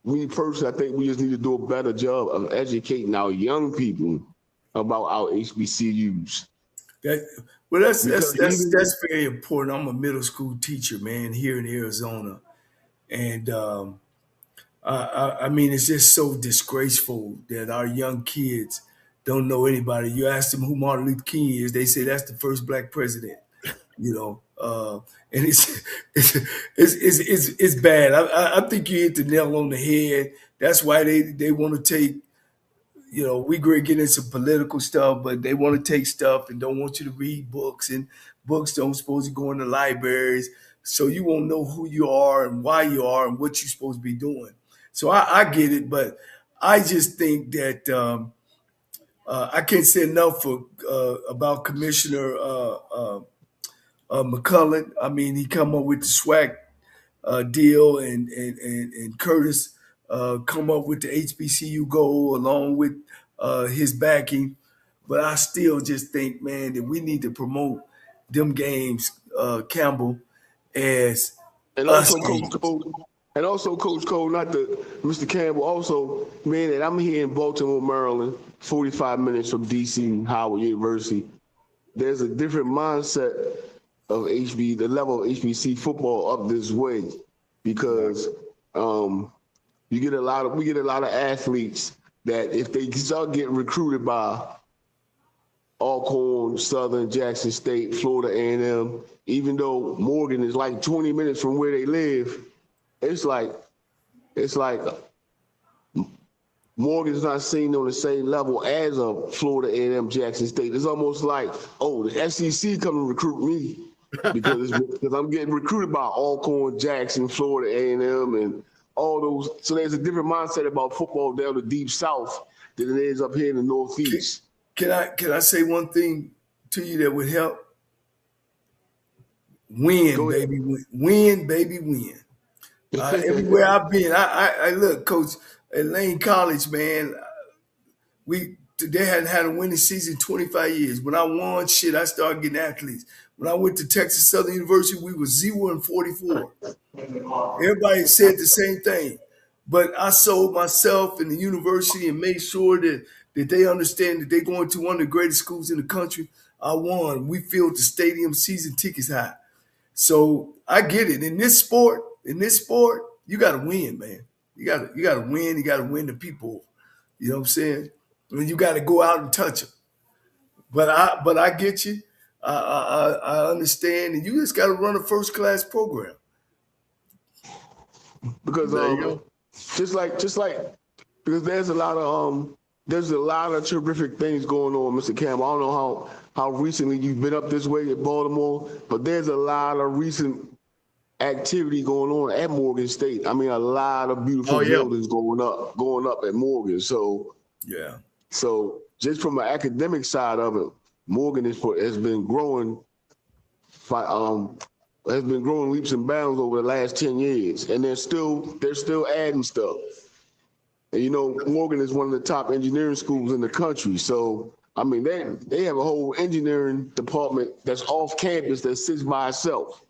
I think we just need to do a better job of educating our young people about our HBCUs. That's very important. I'm a middle school teacher, man, here in Arizona, and I mean, it's just so disgraceful that our young kids don't know anybody. You ask them who Martin Luther King is, they say that's the first black president. You know, and it's bad. I think you hit the nail on the head. That's why they want to take. You know, we get into some political stuff, but they want to take stuff and don't want you to read books, and books don't supposed to go in the libraries, so you won't know who you are and why you are and what you're supposed to be doing. So I get it, but I just think that I can't say enough about Commissioner McCullen. I mean, he come up with the SWAC deal, and Curtis come up with the HBCU goal along with his backing. But I still just think, man, that we need to promote them games, Campbell, as and us also games. Coach Cole, not the Mr. Campbell. Also, man, that I'm here in Baltimore, Maryland, 45 minutes from DC Howard University. There's a different mindset of the level of HBC football up this way, because we get a lot of athletes that if they start getting recruited by Alcorn, Southern, Jackson State, Florida A&M, even though Morgan is like 20 minutes from where they live, it's like Morgan's not seen on the same level as a Florida A&M, Jackson State. It's almost like, oh, the SEC come and recruit me because I'm getting recruited by Alcorn, Jackson, Florida A&M, and all those. So there's a different mindset about football down the deep south than it is up here in the Northeast. Can I say one thing to you that would help? Win, baby, win. Everywhere I've been, I look, Coach, at Lane College, man, they hadn't had a winning season in 25 years. When I won, I started getting athletes. When I went to Texas Southern University, we were 0-44. Everybody said the same thing. But I sold myself in the university and made sure that they understand that they're going to one of the greatest schools in the country. I won. We filled the stadium, season tickets high. So I get it. In this sport, you got to win, man. You got to win. You got to win the people. You know what I'm saying? I mean, you got to go out and touch them. But I get you. I understand, and you just got to run a first class program. Because just like because there's a lot of terrific things going on, Mr. Campbell. I don't know how recently you've been up this way at Baltimore, but there's a lot of recent activity going on at Morgan State. I mean, a lot of beautiful buildings going up at Morgan. So yeah. So just from an academic side of it, Morgan has been growing leaps and bounds over the last 10 years, and they're still adding stuff. And you know, Morgan is one of the top engineering schools in the country. So I mean, they have a whole engineering department that's off campus that sits by itself.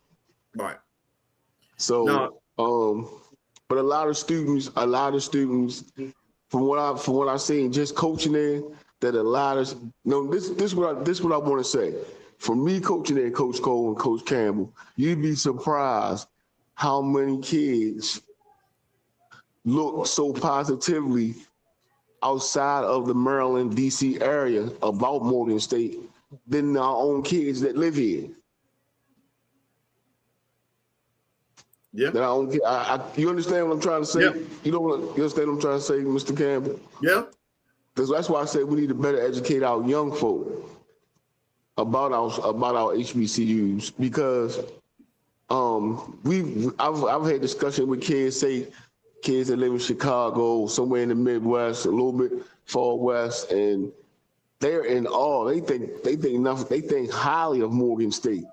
Right. So, but a lot of students, from what I've seen, just coaching there, that a lot of this what I want to say. For me, coaching there, Coach Cole and Coach Campbell, you'd be surprised how many kids look so positively outside of the Maryland, D.C. area about Morgan State than our own kids that live here. Yeah. You understand what I'm trying to say? Yeah. You understand what I'm trying to say, Mr. Campbell? Yeah. That's why I say we need to better educate our young folk about our HBCUs, because I've had discussion with kids that live in Chicago, somewhere in the Midwest, a little bit far west, and they're in awe. They think highly of Morgan State.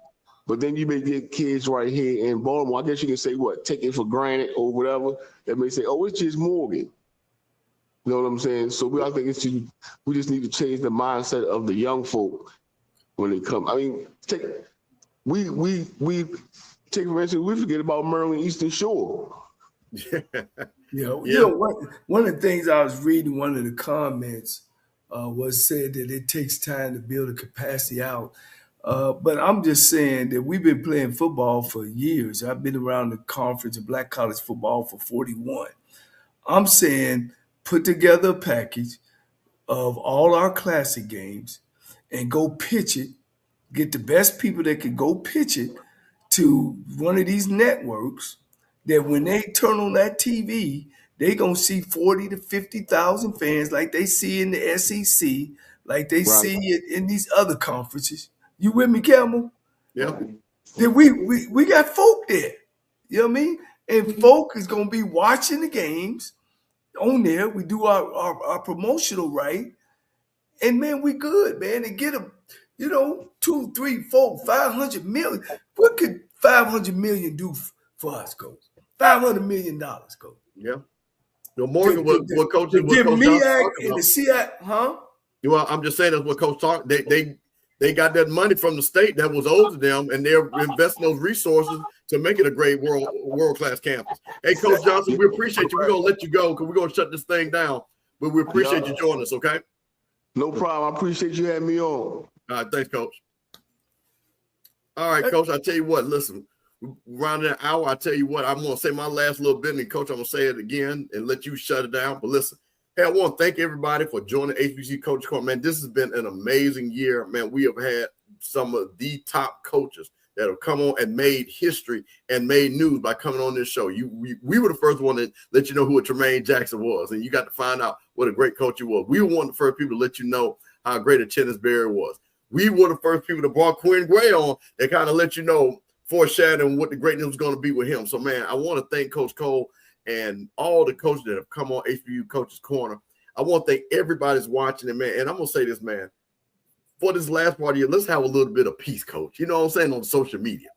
But then you may get kids right here in Baltimore, I guess you can say take it for granted or whatever, that may say, oh, it's just Morgan. You know what I'm saying? So I think we just need to change the mindset of the young folk when they come. I mean, we for instance, we forget about Maryland Eastern Shore. One of the things I was reading, one of the comments was said that it takes time to build a capacity out. But I'm just saying that we've been playing football for years. I've been around the conference of black college football for 41. I'm saying put together a package of all our classic games and go pitch it, get the best people that can go pitch it to one of these networks that when they turn on that TV, they going to see 40 to 50,000 fans like they see in the SEC, like they see it in these other conferences. You with me, Campbell? Yeah. Then we got folk there. You know what I mean? And folk is going to be watching the games on there. We do our promotional right. And, man, we good, man. And get them, 2, 3, 4, 500 million. What could 500 million do for us, Coach? $500 million, Coach. Yeah. Morgan, what Coach give MEAC and the CI, huh? Well, I'm just saying that's what Coach talked. They got that money from the state that was owed to them, and they're investing those resources to make it a great world-class campus. Hey, Coach Johnson, we appreciate you. We're going to let you go because we're going to shut this thing down, but we appreciate you joining us, okay? No problem. I appreciate you having me on. All right, thanks, Coach. All right, Coach, I tell you what, listen, around an hour, I tell you what, I'm going to say my last little bit, and Coach, I'm going to say it again and let you shut it down. But listen, hey, I want to thank everybody for joining HBCU Coaches Corner. Man, this has been an amazing year. Man, we have had some of the top coaches that have come on and made history and made news by coming on this show. We were the first one to let you know who a Tremaine Jackson was, and you got to find out what a great coach he was. We were one of the first people to let you know how great a Tennis Berry was. We were the first people to brought Quinn Gray on and kind of let you know, foreshadowing what the greatness was going to be with him. So, man, I want to thank Coach Cole and all the coaches that have come on HBCU Coaches Corner. I want to thank everybody's watching it, man. And I'm going to say this, man. For this last part of the year, let's have a little bit of peace, Coach. You know what I'm saying, on social media.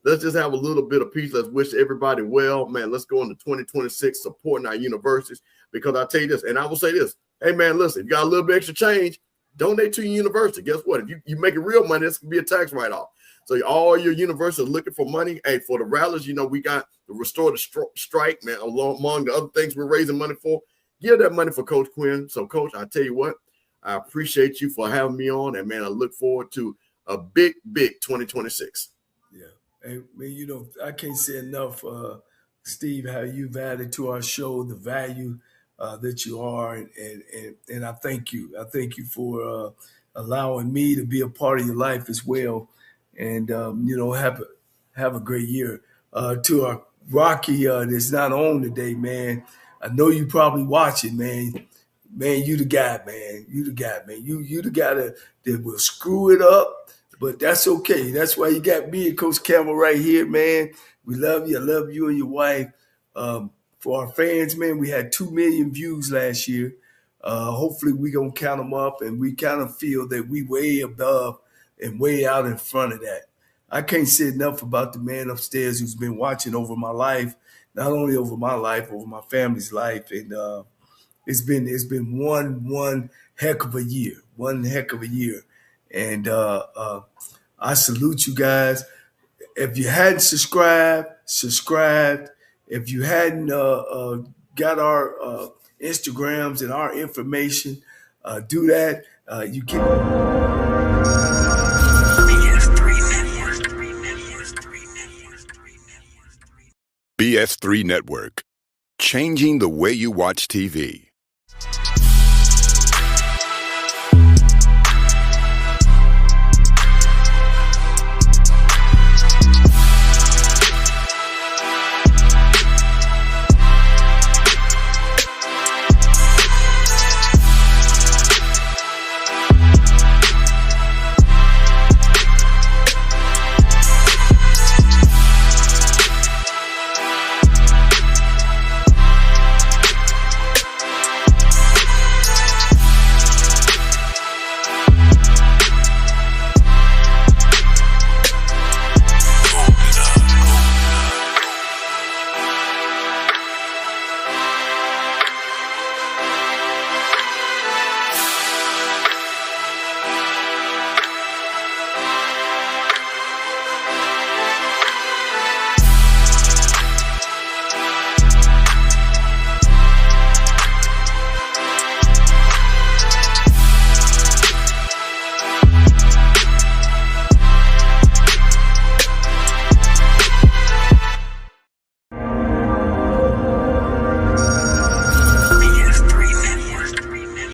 Let's just have a little bit of peace. Let's wish everybody well. Man, let's go into 2026 supporting our universities, because I tell you this, and I will say this. Hey, man, listen, if you got a little bit extra change, donate to your university. Guess what? If you make it real money, this can be a tax write-off. So all your universities looking for money. Hey, for the rallies, we got the Restore the Strike, man, among the other things we're raising money for. Give that money for Coach Quinn. So, Coach, I tell you what, I appreciate you for having me on, and, man, I look forward to a big, big 2026. Yeah. Hey, man, I can't say enough, Steve, how you've added to our show, the value that you are, and I thank you. I thank you for allowing me to be a part of your life as well. And, have a great year. To our Rocky that's not on today, man, I know you probably watching, man. Man, you the guy, man. You the guy, man. You the guy that will screw it up, but that's okay. That's why you got me and Coach Campbell right here, man. We love you. I love you and your wife. For our fans, man, we had 2 million views last year. Hopefully we going to count them up, and we kind of feel that we way above and way out in front of that. I can't say enough about the man upstairs who's been watching over my life, not only over my life, over my family's life. And it's been one heck of a year, And I salute you guys. If you hadn't subscribed. If you hadn't got our Instagrams and our information, do that. You can. BS3 Network, changing the way you watch TV.